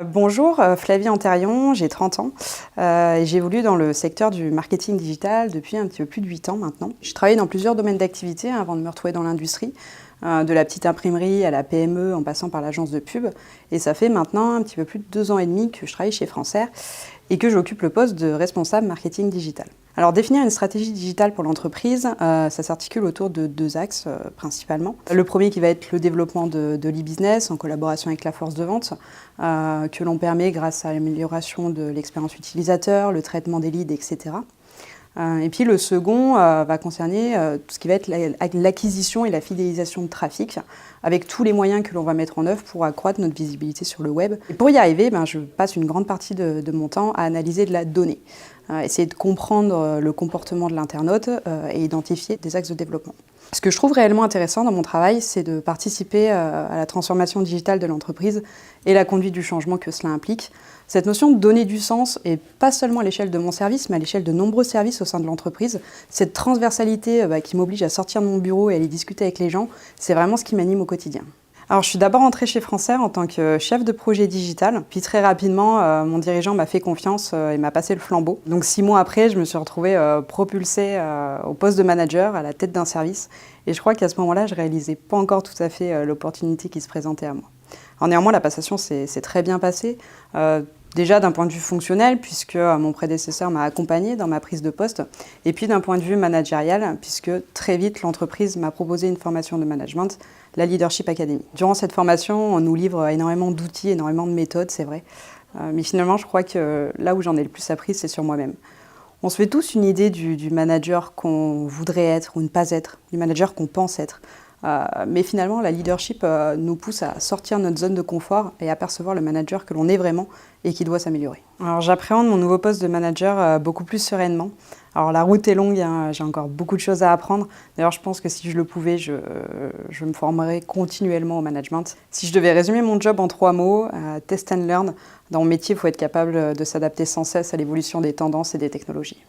Bonjour, Flavie Antérion, j'ai 30 ans et j'évolue dans le secteur du marketing digital depuis un petit peu plus de 8 ans maintenant. Je travaillé dans plusieurs domaines d'activité avant de me retrouver dans l'industrie, de la petite imprimerie à la PME en passant par l'agence de pub. Et ça fait maintenant un petit peu plus de 2 ans et demi que je travaille chez Francaire et que j'occupe le poste de responsable marketing digital. Alors définir une stratégie digitale pour l'entreprise, ça s'articule autour de 2 axes principalement. Le premier qui va être le développement de l'e-business en collaboration avec la force de vente, que l'on permet grâce à l'amélioration de l'expérience utilisateur, le traitement des leads, etc. Et puis le second va concerner tout ce qui va être l'acquisition et la fidélisation de trafic, avec tous les moyens que l'on va mettre en œuvre pour accroître notre visibilité sur le web. Et pour y arriver, je passe une grande partie de mon temps à analyser de la donnée, essayer de comprendre le comportement de l'internaute et identifier des axes de développement. Ce que je trouve réellement intéressant dans mon travail, c'est de participer à la transformation digitale de l'entreprise et la conduite du changement que cela implique. Cette notion de donner du sens, et pas seulement à l'échelle de mon service, mais à l'échelle de nombreux services au sein de l'entreprise, cette transversalité qui m'oblige à sortir de mon bureau et aller discuter avec les gens, c'est vraiment ce qui m'anime au quotidien. Alors, je suis d'abord entrée chez Francaire en tant que chef de projet digital. Puis très rapidement, mon dirigeant m'a fait confiance et m'a passé le flambeau. Donc 6 mois après, je me suis retrouvée propulsée au poste de manager, à la tête d'un service. Et je crois qu'à ce moment-là, je réalisais pas encore tout à fait l'opportunité qui se présentait à moi. Alors néanmoins, la passation s'est très bien passée. Déjà d'un point de vue fonctionnel, puisque mon prédécesseur m'a accompagné dans ma prise de poste, et puis d'un point de vue managérial, puisque très vite l'entreprise m'a proposé une formation de management, la Leadership Academy. Durant cette formation, on nous livre énormément d'outils, énormément de méthodes, c'est vrai, mais finalement je crois que là où j'en ai le plus appris, c'est sur moi-même. On se fait tous une idée du manager qu'on voudrait être ou ne pas être, du manager qu'on pense être. Mais finalement, la leadership nous pousse à sortir de notre zone de confort et à percevoir le manager que l'on est vraiment et qui doit s'améliorer. Alors j'appréhende mon nouveau poste de manager beaucoup plus sereinement. Alors la route est longue, hein, j'ai encore beaucoup de choses à apprendre. D'ailleurs, je pense que si je le pouvais, je me formerais continuellement au management. Si je devais résumer mon job en 3 mots, test and learn, dans mon métier, il faut être capable de s'adapter sans cesse à l'évolution des tendances et des technologies.